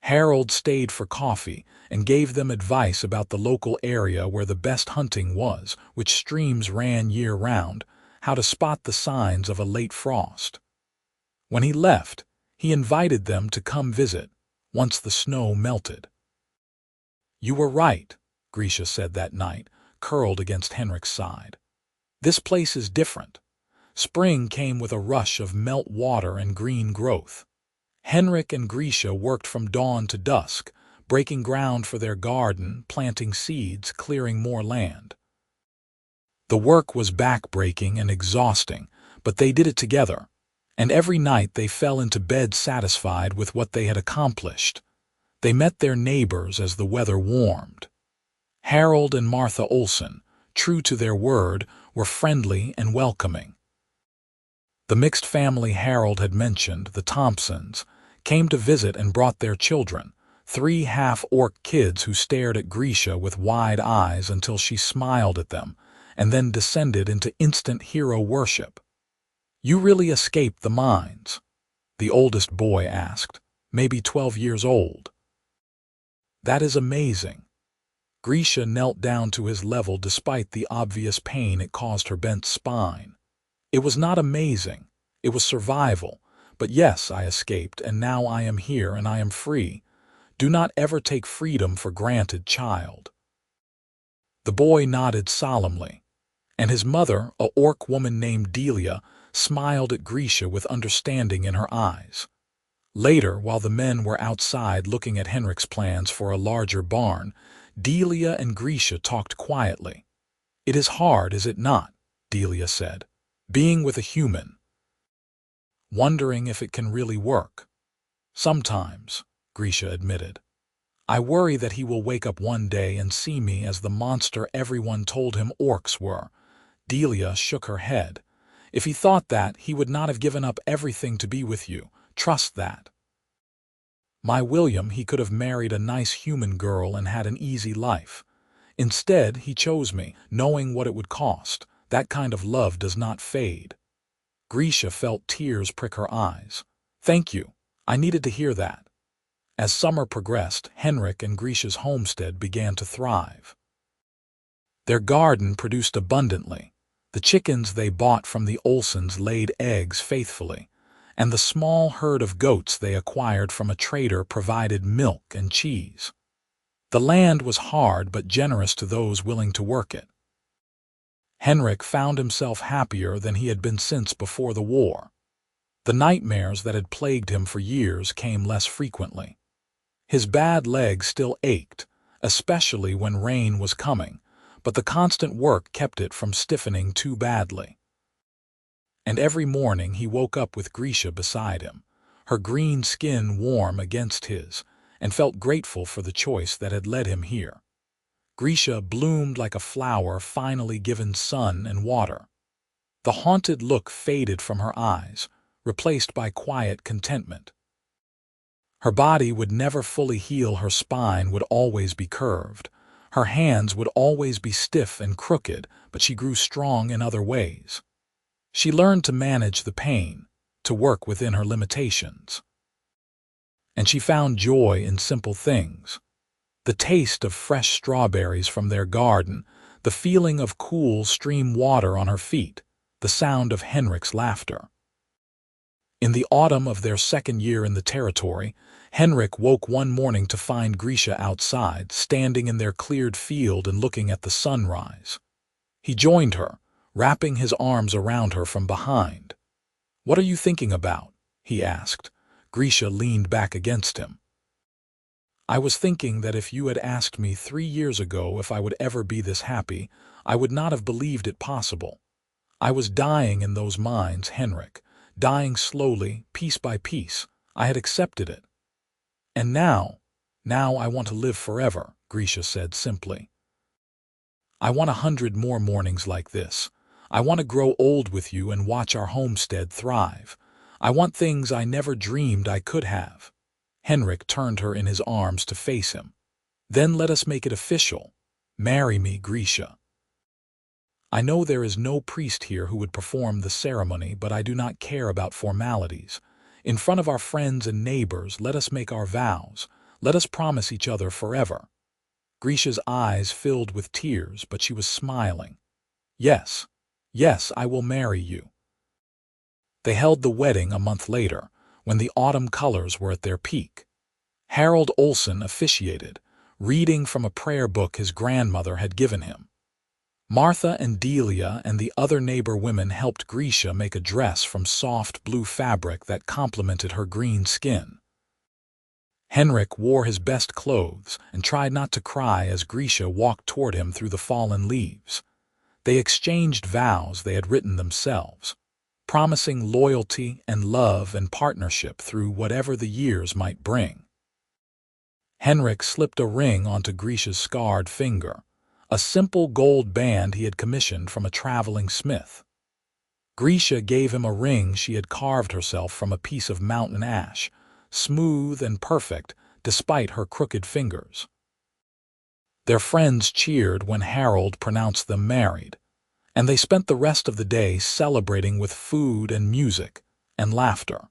Harold stayed for coffee and gave them advice about the local area where the best hunting was, which streams ran year-round, how to spot the signs of a late frost. When he left, he invited them to come visit, once the snow melted. "You were right," Grisha said that night, curled against Henrik's side. "This place is different. Spring came with a rush of melt water and green growth." Henrik and Grisha worked from dawn to dusk, breaking ground for their garden, planting seeds, clearing more land. The work was back-breaking and exhausting, but they did it together, and every night they fell into bed satisfied with what they had accomplished. They met their neighbors as the weather warmed. Harold and Martha Olsen, true to their word, were friendly and welcoming. The mixed family Harold had mentioned, the Thompsons, came to visit and brought their children, 3 half-orc kids who stared at Grisha with wide eyes until she smiled at them, and then descended into instant hero worship. "You really escaped the mines?" the oldest boy asked, maybe 12 years old. "That is amazing." Grisha knelt down to his level despite the obvious pain it caused her bent spine. "It was not amazing. It was survival. But yes, I escaped, and now I am here and I am free. Do not ever take freedom for granted, child." The boy nodded solemnly, and his mother, a orc woman named Delia, smiled at Grisha with understanding in her eyes. Later, while the men were outside looking at Henrik's plans for a larger barn, Delia and Grisha talked quietly. "It is hard, is it not?" Delia said. "Being with a human. Wondering if it can really work." "Sometimes," Grisha admitted. "I worry that he will wake up one day and see me as the monster everyone told him orcs were." Delia shook her head. "If he thought that, he would not have given up everything to be with you. Trust that. My William, he could have married a nice human girl and had an easy life. Instead, he chose me, knowing what it would cost. That kind of love does not fade." Grisha felt tears prick her eyes. "Thank you. I needed to hear that." As summer progressed, Henrik and Grisha's homestead began to thrive. Their garden produced abundantly. The chickens they bought from the Olsens laid eggs faithfully, and the small herd of goats they acquired from a trader provided milk and cheese. The land was hard but generous to those willing to work it. Henrik found himself happier than he had been since before the war. The nightmares that had plagued him for years came less frequently. His bad leg still ached, especially when rain was coming, but the constant work kept it from stiffening too badly. And every morning he woke up with Grisha beside him, her green skin warm against his, and felt grateful for the choice that had led him here. Grisha bloomed like a flower finally given sun and water. The haunted look faded from her eyes, replaced by quiet contentment. Her body would never fully heal, her spine would always be curved, her hands would always be stiff and crooked, but she grew strong in other ways. She learned to manage the pain, to work within her limitations. And she found joy in simple things. The taste of fresh strawberries from their garden, the feeling of cool stream water on her feet, the sound of Henrik's laughter. In the autumn of their 2nd year in the territory, Henrik woke one morning to find Grisha outside, standing in their cleared field and looking at the sunrise. He joined her, wrapping his arms around her from behind. "What are you thinking about?" he asked. Grisha leaned back against him. "I was thinking that if you had asked me 3 years ago if I would ever be this happy, I would not have believed it possible. I was dying in those mines, Henrik, dying slowly, piece by piece. I had accepted it. And now I want to live forever," Grisha said simply. "I want 100 more mornings like this. I want to grow old with you and watch our homestead thrive. I want things I never dreamed I could have." Henrik turned her in his arms to face him. "Then let us make it official. Marry me, Grisha. I know there is no priest here who would perform the ceremony, but I do not care about formalities. In front of our friends and neighbors, let us make our vows. Let us promise each other forever." Grisha's eyes filled with tears, but she was smiling. "Yes, yes, I will marry you." They held the wedding a month later, when the autumn colors were at their peak. Harold Olsen officiated, reading from a prayer book his grandmother had given him. Martha and Delia and the other neighbor women helped Grisha make a dress from soft blue fabric that complemented her green skin. Henrik wore his best clothes and tried not to cry as Grisha walked toward him through the fallen leaves. They exchanged vows they had written themselves, promising loyalty and love and partnership through whatever the years might bring. Henrik slipped a ring onto Grisha's scarred finger, a simple gold band he had commissioned from a traveling smith. Grisha gave him a ring she had carved herself from a piece of mountain ash, smooth and perfect despite her crooked fingers. Their friends cheered when Harold pronounced them married, and they spent the rest of the day celebrating with food and music and laughter.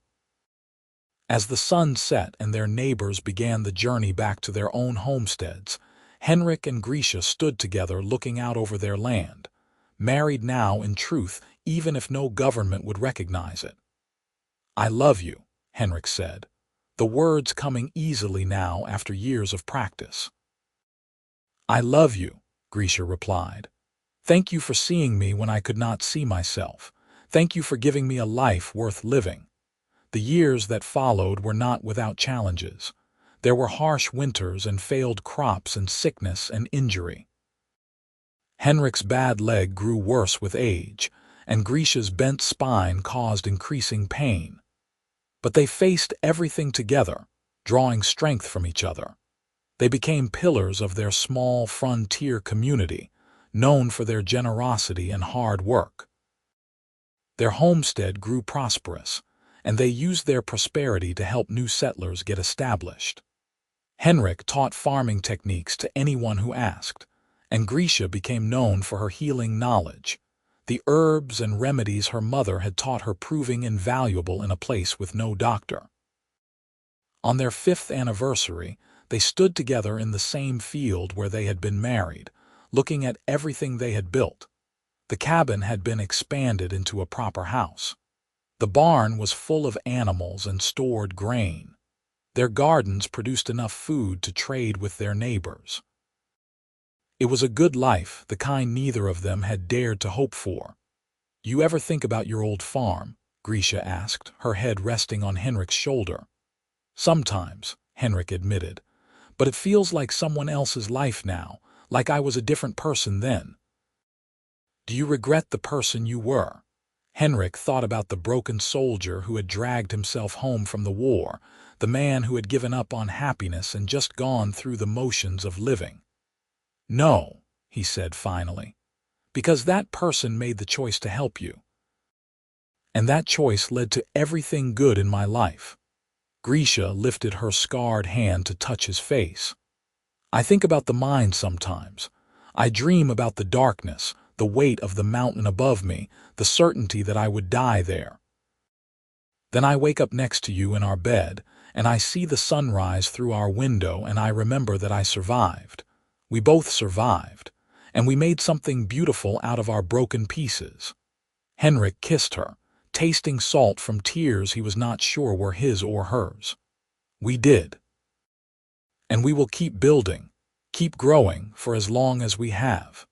As the sun set and their neighbors began the journey back to their own homesteads, Henrik and Grisha stood together looking out over their land, married now in truth, even if no government would recognize it. "I love you," Henrik said, the words coming easily now after years of practice. "I love you," Grisha replied. "Thank you for seeing me when I could not see myself. Thank you for giving me a life worth living." The years that followed were not without challenges. There were harsh winters and failed crops and sickness and injury. Henrik's bad leg grew worse with age, and Grisha's bent spine caused increasing pain. But they faced everything together, drawing strength from each other. They became pillars of their small frontier community, known for their generosity and hard work. Their homestead grew prosperous, and they used their prosperity to help new settlers get established. Henrik taught farming techniques to anyone who asked, and Grisha became known for her healing knowledge, the herbs and remedies her mother had taught her proving invaluable in a place with no doctor. On their 5th anniversary, they stood together in the same field where they had been married, looking at everything they had built. The cabin had been expanded into a proper house. The barn was full of animals and stored grain. Their gardens produced enough food to trade with their neighbors. It was a good life, the kind neither of them had dared to hope for. "You ever think about your old farm?" Grisha asked, her head resting on Henrik's shoulder. "Sometimes," Henrik admitted, "but it feels like someone else's life now, like I was a different person then." "Do you regret the person you were?" Henrik thought about the broken soldier who had dragged himself home from the war, the man who had given up on happiness and just gone through the motions of living. "No," he said finally, "because that person made the choice to help you. And that choice led to everything good in my life." Grisha lifted her scarred hand to touch his face. "I think about the mine sometimes. I dream about the darkness, the weight of the mountain above me, the certainty that I would die there. Then I wake up next to you in our bed, and I see the sunrise through our window, and I remember that I survived. We both survived, and we made something beautiful out of our broken pieces." Henrik kissed her, tasting salt from tears he was not sure were his or hers. "We did. And we will keep building, keep growing for as long as we have."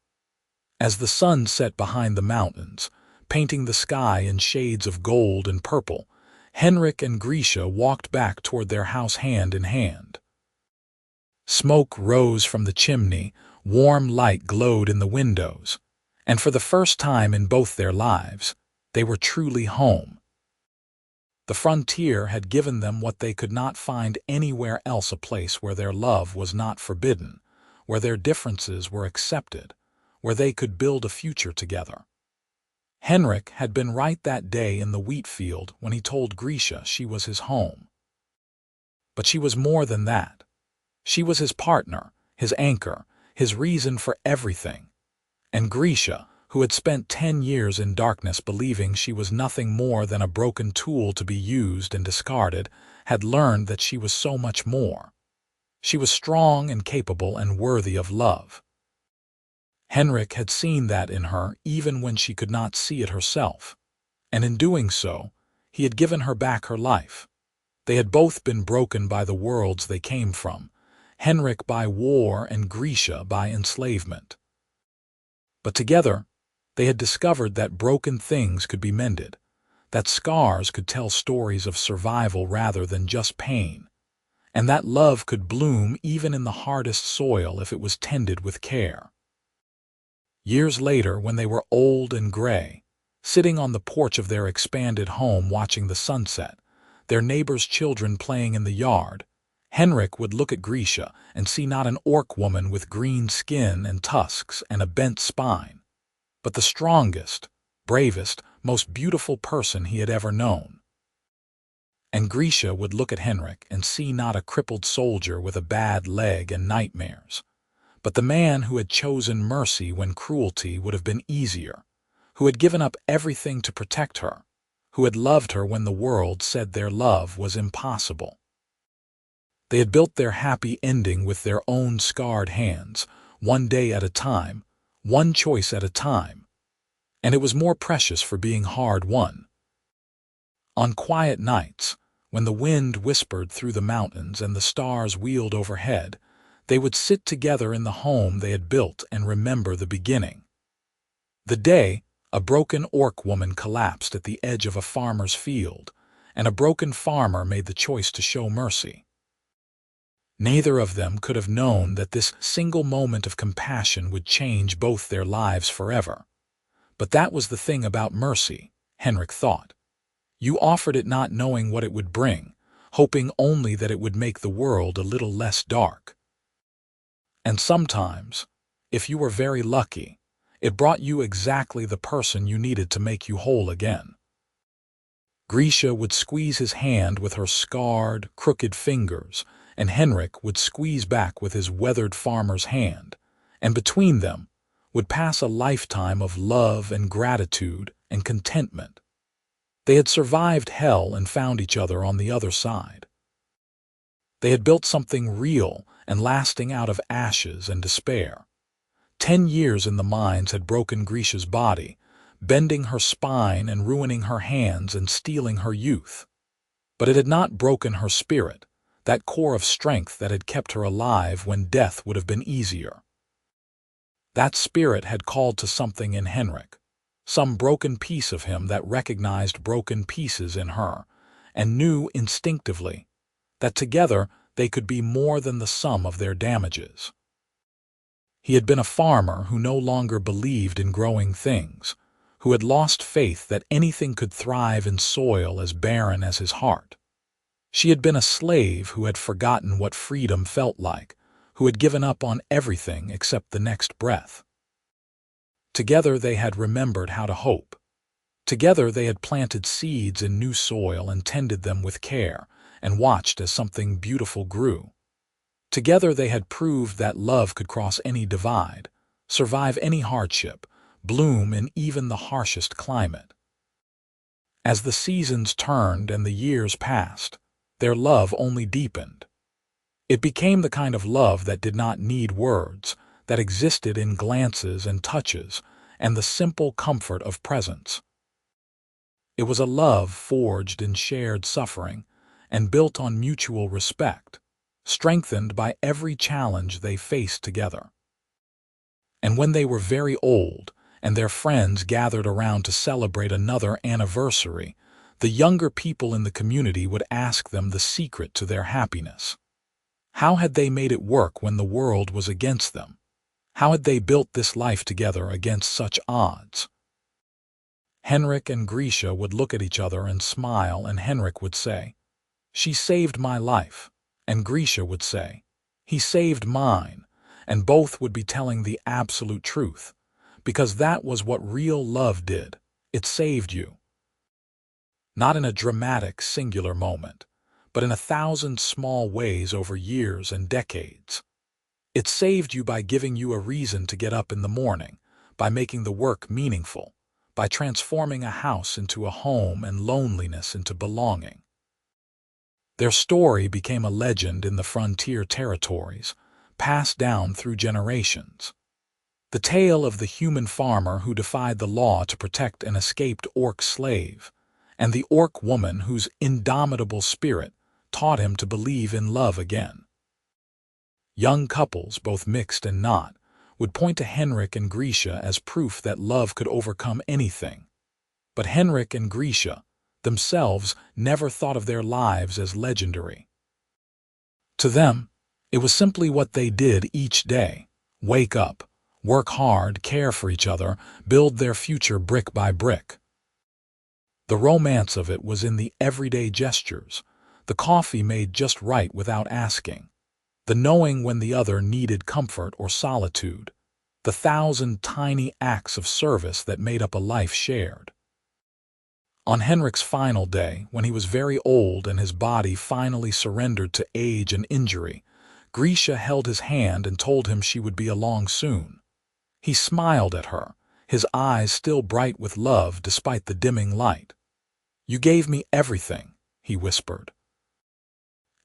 As the sun set behind the mountains, painting the sky in shades of gold and purple, Henrik and Grisha walked back toward their house hand in hand. Smoke rose from the chimney, warm light glowed in the windows, and for the first time in both their lives, they were truly home. The frontier had given them what they could not find anywhere else, a place where their love was not forbidden, where their differences were accepted, where they could build a future together. Henrik had been right that day in the wheat field when he told Grisha she was his home. But she was more than that. She was his partner, his anchor, his reason for everything. And Grisha, who had spent 10 years in darkness believing she was nothing more than a broken tool to be used and discarded, had learned that she was so much more. She was strong and capable and worthy of love. Henrik had seen that in her even when she could not see it herself, and in doing so, he had given her back her life. They had both been broken by the worlds they came from, Henrik by war and Grisha by enslavement. But together, they had discovered that broken things could be mended, that scars could tell stories of survival rather than just pain, and that love could bloom even in the hardest soil if it was tended with care. Years later, when they were old and gray, sitting on the porch of their expanded home watching the sunset, their neighbors' children playing in the yard, Henrik would look at Grisha and see not an orc woman with green skin and tusks and a bent spine, but the strongest, bravest, most beautiful person he had ever known. And Grisha would look at Henrik and see not a crippled soldier with a bad leg and nightmares, but the man who had chosen mercy when cruelty would have been easier, who had given up everything to protect her, who had loved her when the world said their love was impossible. They had built their happy ending with their own scarred hands, one day at a time, one choice at a time, and it was more precious for being hard-won. On quiet nights, when the wind whispered through the mountains and the stars wheeled overhead, they would sit together in the home they had built and remember the beginning. The day a broken orc woman collapsed at the edge of a farmer's field, and a broken farmer made the choice to show mercy. Neither of them could have known that this single moment of compassion would change both their lives forever. But that was the thing about mercy, Henrik thought. You offered it not knowing what it would bring, hoping only that it would make the world a little less dark. And sometimes, if you were very lucky, it brought you exactly the person you needed to make you whole again. Grisha would squeeze his hand with her scarred, crooked fingers, and Henrik would squeeze back with his weathered farmer's hand, and between them would pass a lifetime of love and gratitude and contentment. They had survived hell and found each other on the other side. They had built something real and lasting out of ashes and despair. 10 years in the mines had broken Grisha's body, bending her spine and ruining her hands and stealing her youth. But it had not broken her spirit, that core of strength that had kept her alive when death would have been easier. That spirit had called to something in Henrik, some broken piece of him that recognized broken pieces in her, and knew instinctively that together they could be more than the sum of their damages. He had been a farmer who no longer believed in growing things, who had lost faith that anything could thrive in soil as barren as his heart. She had been a slave who had forgotten what freedom felt like, who had given up on everything except the next breath. Together they had remembered how to hope. Together they had planted seeds in new soil and tended them with care, and watched as something beautiful grew. Together they had proved that love could cross any divide, survive any hardship, bloom in even the harshest climate. As the seasons turned and the years passed, their love only deepened. It became the kind of love that did not need words, that existed in glances and touches, and the simple comfort of presence. It was a love forged in shared suffering and built on mutual respect, strengthened by every challenge they faced together. And when they were very old and their friends gathered around to celebrate another anniversary, the younger people in the community would ask them the secret to their happiness. How had they made it work when the world was against them? How had they built this life together against such odds? Henrik and Grisha would look at each other and smile, and Henrik would say, "She saved my life," and Grisha would say, "He saved mine," and both would be telling the absolute truth, because that was what real love did. It saved you. Not in a dramatic, singular moment, but in 1,000 small ways over years and decades. It saved you by giving you a reason to get up in the morning, by making the work meaningful, by transforming a house into a home and loneliness into belonging. Their story became a legend in the frontier territories, passed down through generations. The tale of the human farmer who defied the law to protect an escaped orc slave, and the orc woman whose indomitable spirit taught him to believe in love again. Young couples, both mixed and not, would point to Henrik and Grisha as proof that love could overcome anything. But Henrik and Grisha themselves never thought of their lives as legendary. To them, it was simply what they did each day: wake up, work hard, care for each other, build their future brick by brick. The romance of it was in the everyday gestures, the coffee made just right without asking, the knowing when the other needed comfort or solitude, the 1,000 tiny acts of service that made up a life shared. On Henrik's final day, when he was very old and his body finally surrendered to age and injury, Grisha held his hand and told him she would be along soon. He smiled at her, his eyes still bright with love despite the dimming light. "You gave me everything," he whispered.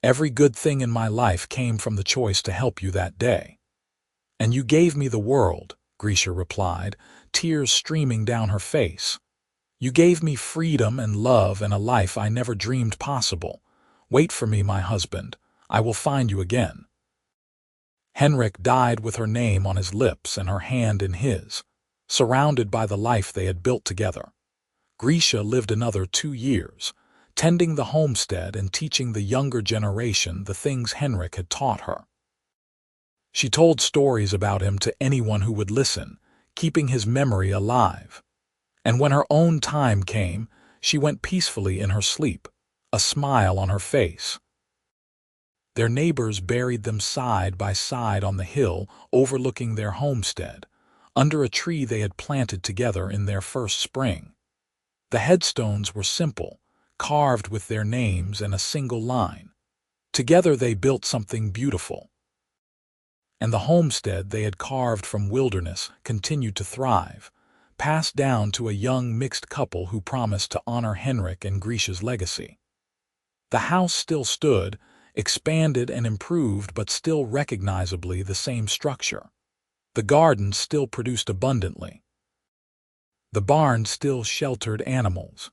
"Every good thing in my life came from the choice to help you that day." "And you gave me the world," Grisha replied, tears streaming down her face. "You gave me freedom and love and a life I never dreamed possible. Wait for me, my husband. I will find you again." Henrik died with her name on his lips and her hand in his, surrounded by the life they had built together. Grisha lived another 2 years, tending the homestead and teaching the younger generation the things Henrik had taught her. She told stories about him to anyone who would listen, keeping his memory alive. And when her own time came, she went peacefully in her sleep, a smile on her face. Their neighbors buried them side by side on the hill overlooking their homestead, under a tree they had planted together in their first spring. The headstones were simple, carved with their names and a single line. Together they built something beautiful. And the homestead they had carved from wilderness continued to thrive, passed down to a young mixed couple who promised to honor Henrik and Grisha's legacy. The house still stood, expanded and improved, but still recognizably the same structure. The garden still produced abundantly. The barn still sheltered animals.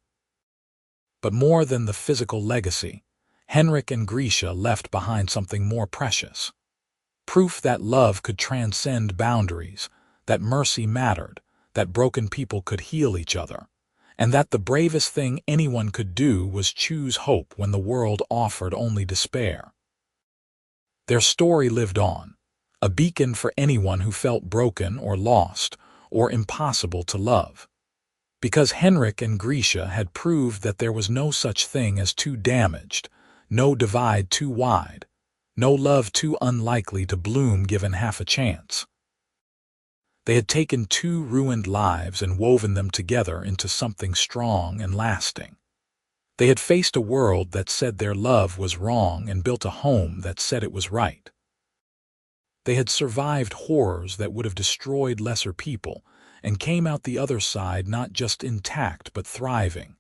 But more than the physical legacy, Henrik and Grisha left behind something more precious. Proof that love could transcend boundaries, that mercy mattered, that broken people could heal each other, and that the bravest thing anyone could do was choose hope when the world offered only despair. Their story lived on, a beacon for anyone who felt broken or lost or impossible to love. Because Henrik and Grisha had proved that there was no such thing as too damaged, no divide too wide, no love too unlikely to bloom given half a chance. They had taken 2 ruined lives and woven them together into something strong and lasting. They had faced a world that said their love was wrong and built a home that said it was right. They had survived horrors that would have destroyed lesser people and came out the other side not just intact but thriving.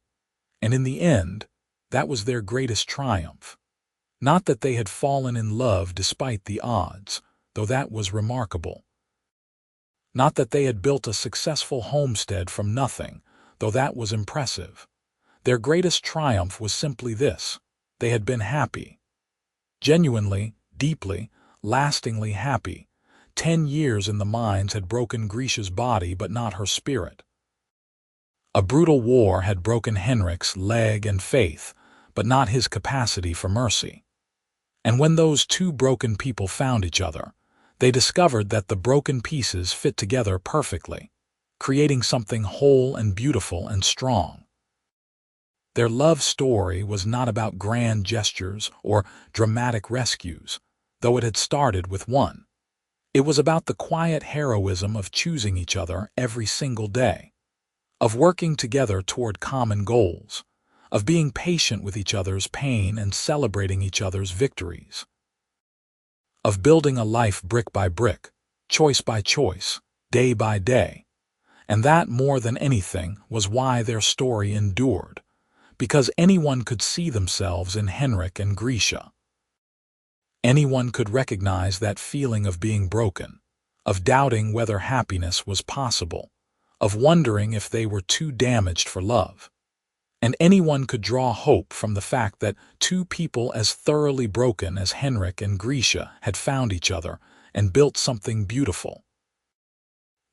And in the end, that was their greatest triumph. Not that they had fallen in love despite the odds, though that was remarkable. Not that they had built a successful homestead from nothing, though that was impressive. Their greatest triumph was simply this: they had been happy. Genuinely, deeply, lastingly happy, 10 years in the mines had broken Grisha's body but not her spirit. A brutal war had broken Henrik's leg and faith, but not his capacity for mercy. And when those two broken people found each other, they discovered that the broken pieces fit together perfectly, creating something whole and beautiful and strong. Their love story was not about grand gestures or dramatic rescues, though it had started with one. It was about the quiet heroism of choosing each other every single day, of working together toward common goals, of being patient with each other's pain and celebrating each other's victories, of building a life brick by brick, choice by choice, day by day. And that, more than anything, was why their story endured, because anyone could see themselves in Henrik and Grisha. Anyone could recognize that feeling of being broken, of doubting whether happiness was possible, of wondering if they were too damaged for love. And anyone could draw hope from the fact that two people as thoroughly broken as Henrik and Grisha had found each other and built something beautiful.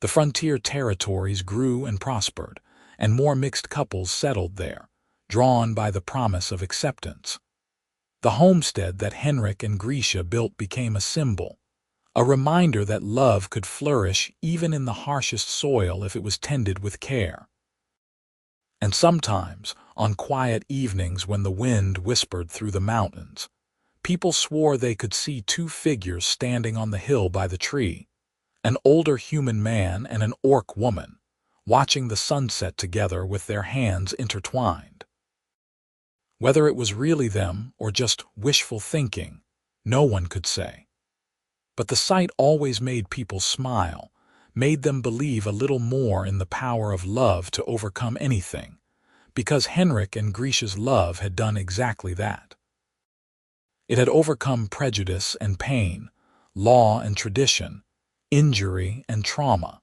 The frontier territories grew and prospered, and more mixed couples settled there, drawn by the promise of acceptance. The homestead that Henrik and Grisha built became a symbol, a reminder that love could flourish even in the harshest soil if it was tended with care. And sometimes, on quiet evenings when the wind whispered through the mountains, people swore they could see two figures standing on the hill by the tree, an older human man and an orc woman, watching the sunset together with their hands intertwined. Whether it was really them or just wishful thinking, no one could say. But the sight always made people smile, made them believe a little more in the power of love to overcome anything, because Henrik and Grisha's love had done exactly that. It had overcome prejudice and pain, law and tradition, injury and trauma.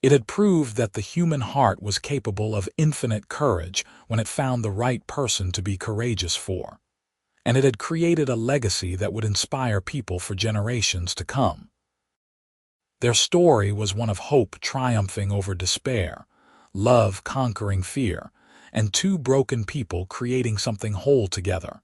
It had proved that the human heart was capable of infinite courage when it found the right person to be courageous for, and it had created a legacy that would inspire people for generations to come. Their story was one of hope triumphing over despair, love conquering fear, and two broken people creating something whole together.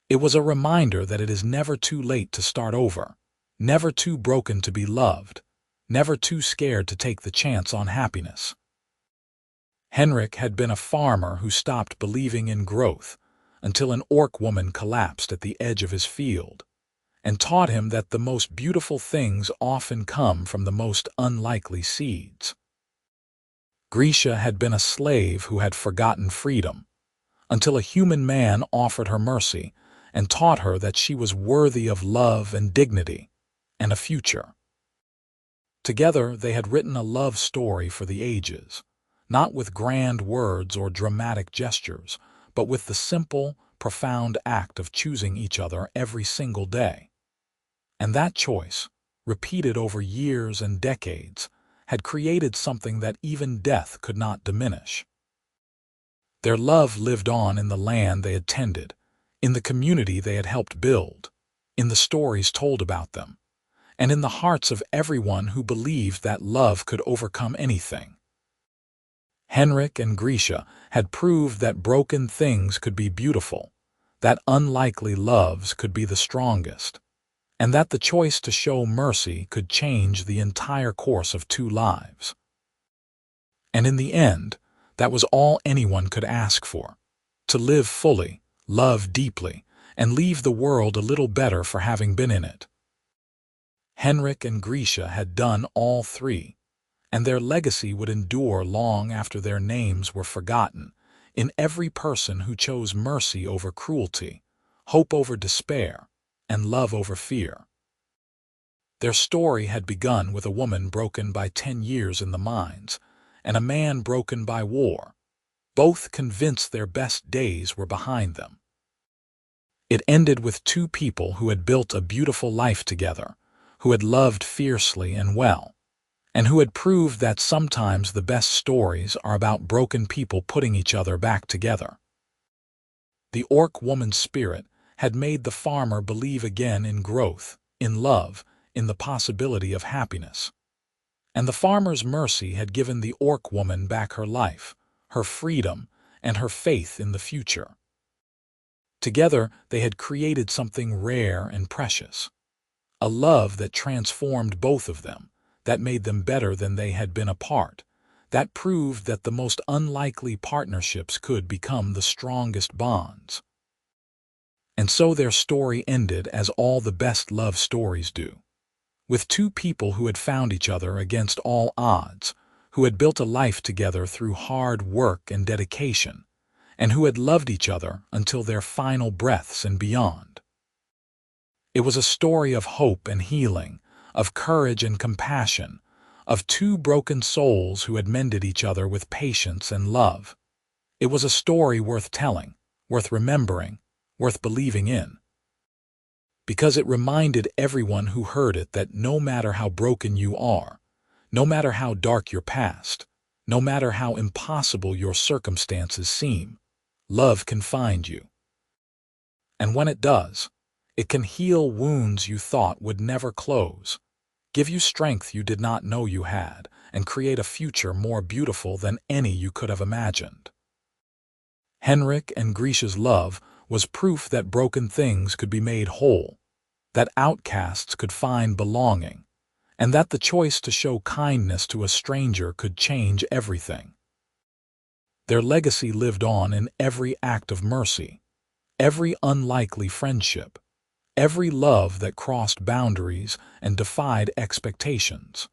It was a reminder that it is never too late to start over, never too broken to be loved, never too scared to take the chance on happiness. Henrik had been a farmer who stopped believing in growth until an orc woman collapsed at the edge of his field and taught him that the most beautiful things often come from the most unlikely seeds. Grisha had been a slave who had forgotten freedom until a human man offered her mercy and taught her that she was worthy of love and dignity and a future. Together, they had written a love story for the ages, not with grand words or dramatic gestures, but with the simple, profound act of choosing each other every single day. And that choice, repeated over years and decades, had created something that even death could not diminish. Their love lived on in the land they had tended, in the community they had helped build, in the stories told about them, and in the hearts of everyone who believed that love could overcome anything. Henrik and Grisha had proved that broken things could be beautiful, that unlikely loves could be the strongest, and that the choice to show mercy could change the entire course of two lives. And in the end, that was all anyone could ask for: to live fully, love deeply, and leave the world a little better for having been in it. Henrik and Grisha had done all three, and their legacy would endure long after their names were forgotten, in every person who chose mercy over cruelty, hope over despair, and love over fear. Their story had begun with a woman broken by 10 years in the mines, and a man broken by war, both convinced their best days were behind them. It ended with two people who had built a beautiful life together, who had loved fiercely and well, and who had proved that sometimes the best stories are about broken people putting each other back together. The orc woman's spirit had made the farmer believe again in growth, in love, in the possibility of happiness. And the farmer's mercy had given the orc woman back her life, her freedom, and her faith in the future. Together, they had created something rare and precious. A love that transformed both of them, that made them better than they had been apart, that proved that the most unlikely partnerships could become the strongest bonds. And so their story ended as all the best love stories do, with two people who had found each other against all odds, who had built a life together through hard work and dedication, and who had loved each other until their final breaths and beyond. It was a story of hope and healing, of courage and compassion, of two broken souls who had mended each other with patience and love. It was a story worth telling, worth remembering, worth believing in. Because it reminded everyone who heard it that no matter how broken you are, no matter how dark your past, no matter how impossible your circumstances seem, love can find you. And when it does, it can heal wounds you thought would never close, give you strength you did not know you had, and create a future more beautiful than any you could have imagined. Henrik and Grisha's love was proof that broken things could be made whole, that outcasts could find belonging, and that the choice to show kindness to a stranger could change everything. Their legacy lived on in every act of mercy, every unlikely friendship, every love that crossed boundaries and defied expectations.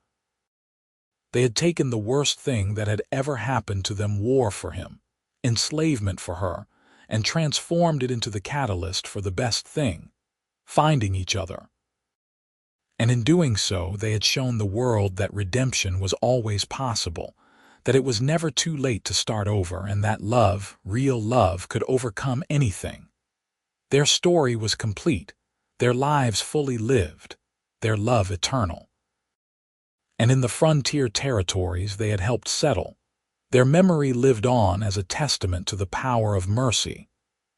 They had taken the worst thing that had ever happened to them, war for him, enslavement for her, and transformed it into the catalyst for the best thing, finding each other. And in doing so, they had shown the world that redemption was always possible, that it was never too late to start over, and that love, real love, could overcome anything. Their story was complete, their lives fully lived, their love eternal. And in the frontier territories they had helped settle, their memory lived on as a testament to the power of mercy,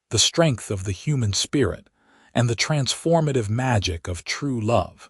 the strength of the human spirit, and the transformative magic of true love.